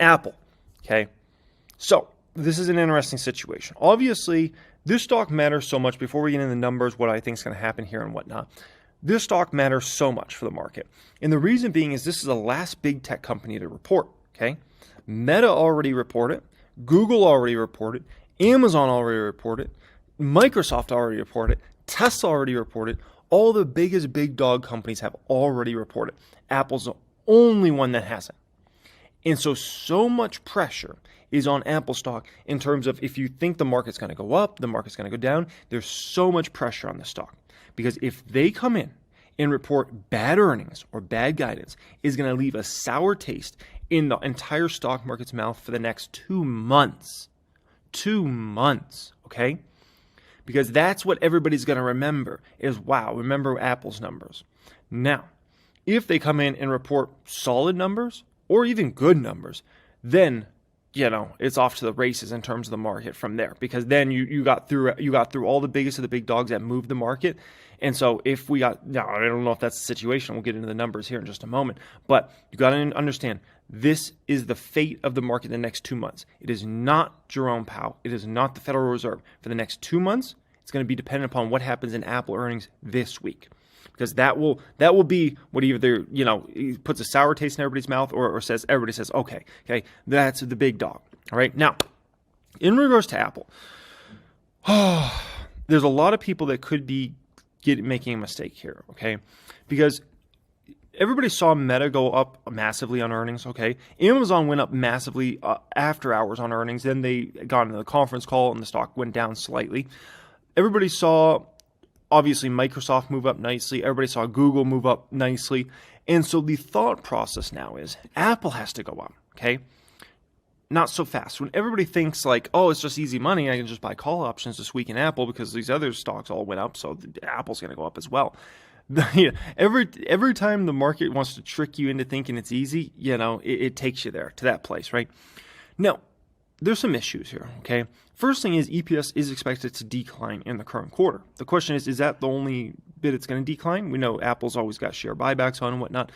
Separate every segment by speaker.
Speaker 1: Apple, okay? So this is an interesting situation. Obviously, this stock matters so much. Before we get into the numbers, what I think is going to happen here and whatnot, this stock matters so much for the market. And the reason being is this is the last big tech company to report, okay? Meta already reported, Google already reported, Amazon already reported, Microsoft already reported, Tesla already reported. All the biggest big dog companies have already reported. Apple's the only one that hasn't. And so much pressure is on Apple stock in terms of if you think the market's going to go up, the market's going to go down, there's so much pressure on the stock. Because if they come in and report bad earnings or bad guidance, is going to leave a sour taste in the entire stock market's mouth for the next 2 months. 2 months, okay? Because that's what everybody's going to remember is, wow, remember Apple's numbers. Now, if they come in and report solid numbers or even good numbers, then, it's off to the races in terms of the market from there. Because then you got through all the biggest of the big dogs that moved the market. And so if we got, now I don't know if that's the situation. We'll get into the numbers here in just a moment. But you got to understand, this is the fate of the market in the next 2 months. It is not Jerome Powell. It is not the Federal Reserve. For the next 2 months, it's going to be dependent upon what happens in Apple earnings this week. Because that will be what either, puts a sour taste in everybody's mouth or everybody says, okay, that's the big dog. All right. Now, in regards to Apple, there's a lot of people that could be making a mistake here. Okay. Because everybody saw Meta go up massively on earnings. Okay. Amazon went up massively after hours on earnings. Then they got into the conference call and the stock went down slightly. Everybody saw, obviously, Microsoft move up nicely. Everybody saw Google move up nicely. And so the thought process now is Apple has to go up, okay? Not so fast. When everybody thinks like, oh, it's just easy money, I can just buy call options this week in Apple because these other stocks all went up, so Apple's going to go up as well. Every time the market wants to trick you into thinking it's easy, it takes you there to that place, right? Now, there's some issues here, okay? First thing is EPS is expected to decline in the current quarter. The question is that the only bit it's going to decline? We know Apple's always got share buybacks on and whatnot,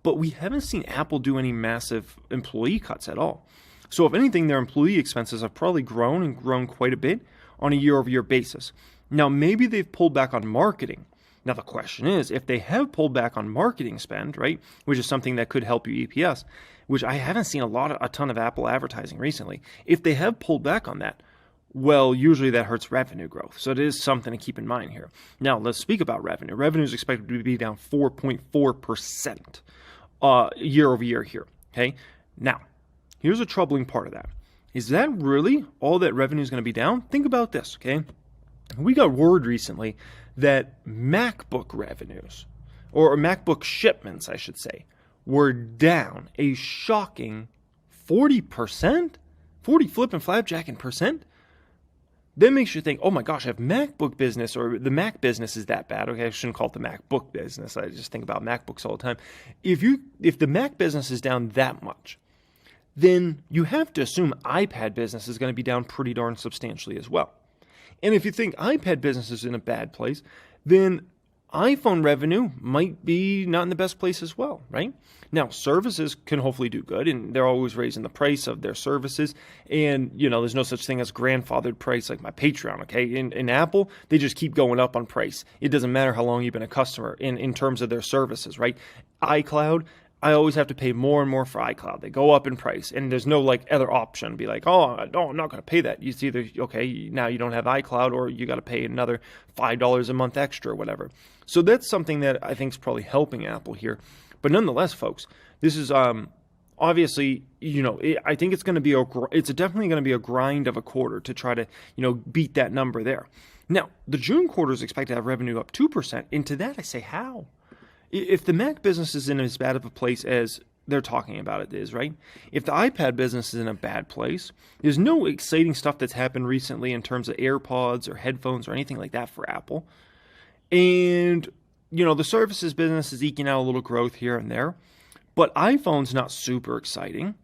Speaker 1: but we haven't seen Apple do any massive employee cuts at all. So if anything, their employee expenses have probably grown quite a bit on a year-over-year basis. Now, maybe they've pulled back on marketing. Now, the question is, if they have pulled back on marketing spend, right, which is something that could help you EPS, which I haven't seen a ton of Apple advertising recently. If they have pulled back on that, well, usually that hurts revenue growth. So it is something to keep in mind here. Now, let's speak about revenue. Revenue is expected to be down 4.4% year over year here, okay? Now, here's a troubling part of that. Is that really all that revenue is going to be down? Think about this, okay? We got word recently that MacBook revenues, or MacBook shipments, I should say, were down a shocking 40%? 40 flipping flapjacking percent? That makes you think, oh my gosh, if MacBook business or the Mac business is that bad, okay, I shouldn't call it the MacBook business. I just think about MacBooks all the time. If the Mac business is down that much, then you have to assume iPad business is going to be down pretty darn substantially as well. And if you think iPad business is in a bad place, then iPhone revenue might be not in the best place as well, right? Now, services can hopefully do good, and they're always raising the price of their services. And, there's no such thing as grandfathered price like my Patreon, okay? In Apple, they just keep going up on price. It doesn't matter how long you've been a customer in terms of their services, right? iCloud, I always have to pay more and more for iCloud. They go up in price, and there's no other option. Be like, oh, no, I'm not going to pay that. It's either, okay, now you don't have iCloud, or you got to pay another $5 a month extra or whatever. So that's something that I think is probably helping Apple here. But nonetheless, folks, this is obviously, I think it's definitely going to be a grind of a quarter to try to, beat that number there. Now, the June quarter is expected to have revenue up 2%. And to that, I say, how? If the Mac business is in as bad of a place as they're talking about it is, right? If the iPad business is in a bad place, there's no exciting stuff that's happened recently in terms of AirPods or headphones or anything like that for Apple. And, the services business is eking out a little growth here and there. But iPhone's not super exciting.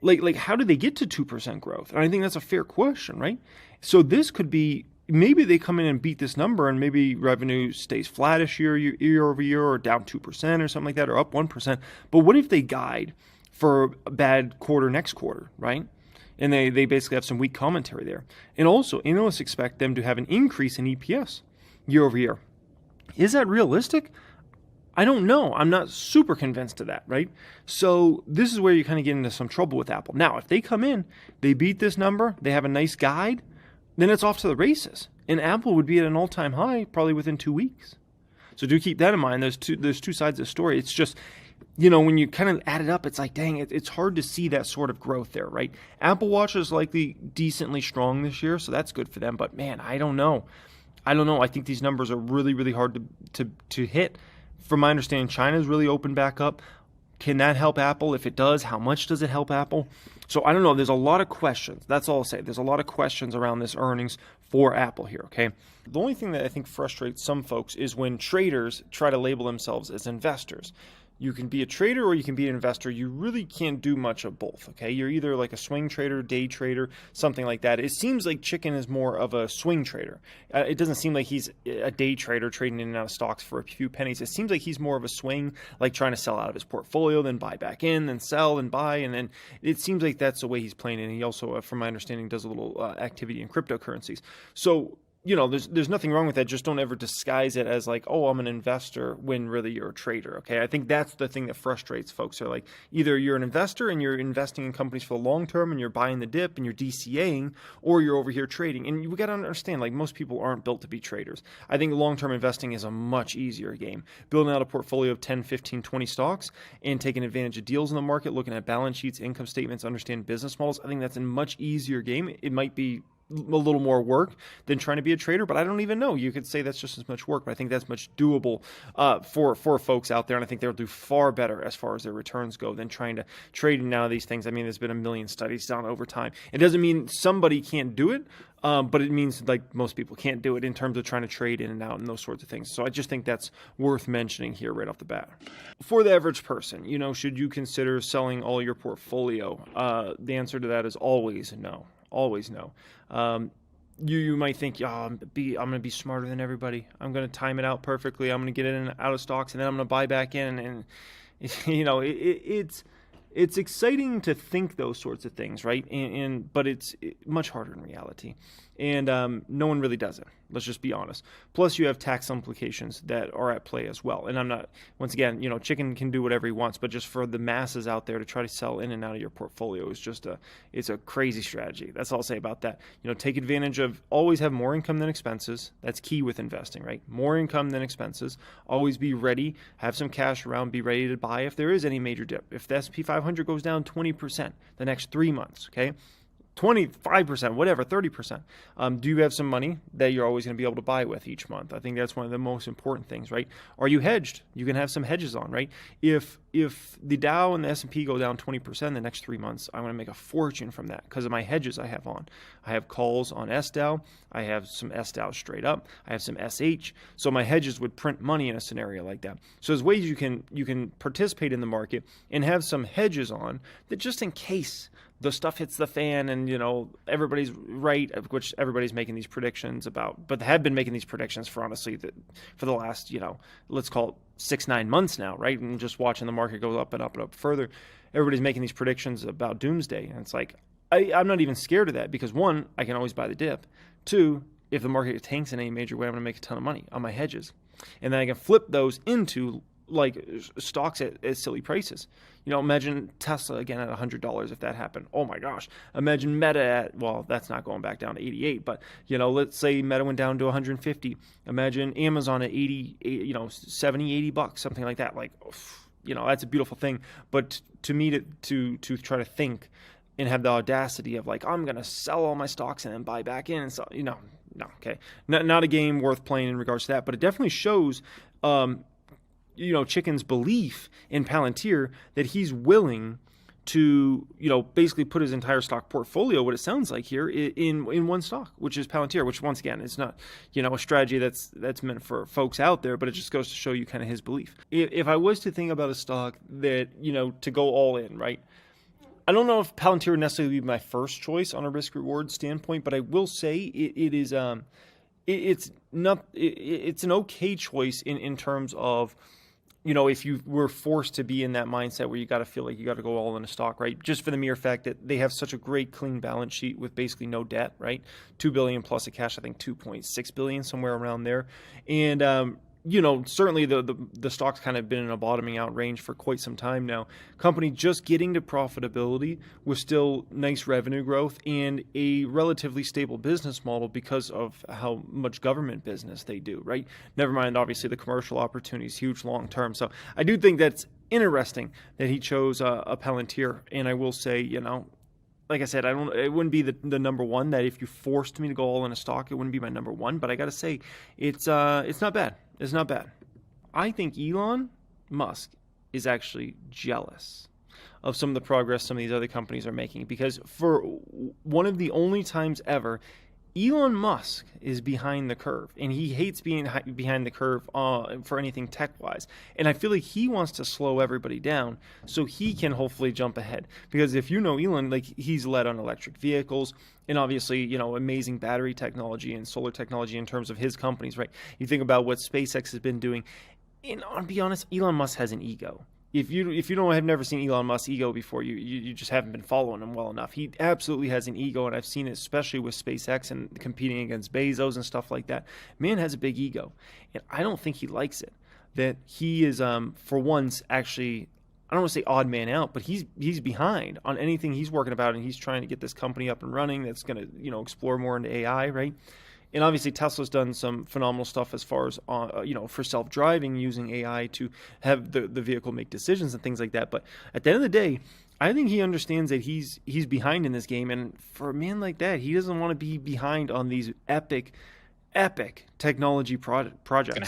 Speaker 1: Like how did they get to 2% growth? And I think that's a fair question, right? So this could be, maybe they come in and beat this number and maybe revenue stays flattish year over year or down 2% or something like that, or up 1%. But what if they guide for a bad quarter next quarter, right? And they basically have some weak commentary there. And also, analysts expect them to have an increase in EPS year over year. Is that realistic? I don't know. I'm not super convinced of that, right? So this is where you kind of get into some trouble with Apple. Now, if they come in, they beat this number, they have a nice guide, then it's off to the races. And Apple would be at an all-time high probably within 2 weeks. So do keep that in mind. There's two sides of the story. It's just, when you kind of add it up, it's like, dang, it's hard to see that sort of growth there, right? Apple Watch is likely decently strong this year, so that's good for them. But man, I don't know. I think these numbers are really, really hard to hit. From my understanding, China's really opened back up. Can that help Apple? If it does, how much does it help Apple? So I don't know. There's a lot of questions. That's all I'll say. There's a lot of questions around this earnings for Apple here, okay? The only thing that I think frustrates some folks is when traders try to label themselves as investors. You can be a trader or you can be an investor. You really can't do much of both, okay? You're either like a swing trader, day trader, something like that. It seems like Chicken is more of a swing trader. It doesn't seem like he's a day trader trading in and out of stocks for a few pennies. It seems like he's more of a swing, like trying to sell out of his portfolio, then buy back in, then sell and buy. And then it seems like that's the way he's playing. And he also, from my understanding, does a little activity in cryptocurrencies. So, there's nothing wrong with that. Just don't ever disguise it as like, oh, I'm an investor when really you're a trader, okay? I think that's the thing that frustrates folks. They're like, either you're an investor and you're investing in companies for the long term and you're buying the dip and you're DCAing, or you're over here trading. And we got to understand, like, most people aren't built to be traders. I think long-term investing is a much easier game. Building out a portfolio of 10, 15, 20 stocks and taking advantage of deals in the market, looking at balance sheets, income statements, understand business models, I think that's a much easier game. It might be a little more work than trying to be a trader, but I don't even know. You could say that's just as much work, but I think that's much doable for folks out there, and I think they'll do far better as far as their returns go than trying to trade in now these things. I mean, there's been a million studies done over time. It doesn't mean somebody can't do it, but it means like most people can't do it in terms of trying to trade in and out and those sorts of things. So I just think that's worth mentioning here right off the bat. For the average person, should you consider selling all your portfolio? The answer to that is always no. Always no. You might think, I'm going to be smarter than everybody. I'm going to time it out perfectly. I'm going to get in and out of stocks, and then I'm going to buy back in. And it's exciting to think those sorts of things, right? But it's much harder in reality. And no one really does it. Let's just be honest. Plus, you have tax implications that are at play as well. And I'm not, once again, Chicken can do whatever he wants, but just for the masses out there to try to sell in and out of your portfolio is just it's a crazy strategy. That's all I'll say about that. Take advantage of, always have more income than expenses. That's key with investing, right? More income than expenses. Always be ready, have some cash around, be ready to buy if there is any major dip. If the S&P 500 goes down 20% the next 3 months, okay? 25%, whatever, 30%. Do you have some money that you're always going to be able to buy with each month? I think that's one of the most important things, right? Are you hedged? You can have some hedges on, right? If the Dow and the S&P go down 20% in the next 3 months, I'm going to make a fortune from that because of my hedges I have on. I have calls on SDOW. I have some SDOW straight up. I have some SH. So my hedges would print money in a scenario like that. So there's ways you can participate in the market and have some hedges on that just in case the stuff hits the fan and, everybody's right, which everybody's making these predictions about, but they have been making these predictions for for the last, let's call it 6-9 months now, right? And just watching the market go up and up and up further. Everybody's making these predictions about doomsday. And it's like, I'm not even scared of that because one, I can always buy the dip. Two, if the market tanks in any major way, I'm going to make a ton of money on my hedges. And then I can flip those into like stocks at silly prices. Imagine Tesla again at $100 if that happened. Oh my gosh. Imagine Meta at, well, that's not going back down to 88, but let's say Meta went down to 150. Imagine Amazon at 80, 70, 80 bucks, something like that. Like, that's a beautiful thing. But to me, to try to think and have the audacity of like, I'm going to sell all my stocks and then buy back in and so, no, okay. Not a game worth playing in regards to that, but it definitely shows, Chicken's belief in Palantir that he's willing to, basically put his entire stock portfolio, what it sounds like here, in one stock, which is Palantir, which once again, it's not, a strategy that's meant for folks out there, but it just goes to show you kind of his belief. If I was to think about a stock that, to go all in, right? I don't know if Palantir would necessarily be my first choice on a risk reward standpoint, but I will say it is, it's an okay choice in terms of if you were forced to be in that mindset where you got to feel like you got to go all in a stock, right? Just for the mere fact that they have such a great clean balance sheet with basically no debt, right? 2 billion plus of cash, I think 2.6 billion, somewhere around there. And, certainly the stock's kind of been in a bottoming out range for quite some time now. Company just getting to profitability with still nice revenue growth and a relatively stable business model because of how much government business they do, right? Never mind, obviously, the commercial opportunity is huge long term. So I do think that's interesting that he chose a Palantir. And I will say, like I said, it wouldn't be the number one. That if you forced me to go all in a stock, it wouldn't be my number one. But I got to say, it's not bad. It's not bad. I think Elon Musk is actually jealous of some of the progress some of these other companies are making, because for one of the only times ever, Elon Musk is behind the curve, and he hates being behind the curve for anything tech-wise. And I feel like he wants to slow everybody down so he can hopefully jump ahead. Because if you know Elon, like, he's led on electric vehicles and obviously, amazing battery technology and solar technology in terms of his companies, right? You think about what SpaceX has been doing. And I'll be honest, Elon Musk has an ego. If you have never seen Elon Musk's ego before, you just haven't been following him well enough. He absolutely has an ego, and I've seen it especially with SpaceX and competing against Bezos and stuff like that. Man has a big ego, and I don't think he likes it. That he is, for once, actually, I don't want to say odd man out, but he's behind on anything he's working about, and he's trying to get this company up and running that's going to explore more into AI, right? And obviously, Tesla's done some phenomenal stuff as far as, for self-driving, using AI to have the vehicle make decisions and things like that. But at the end of the day, I think he understands that he's behind in this game. And for a man like that, he doesn't want to be behind on these epic technology projects.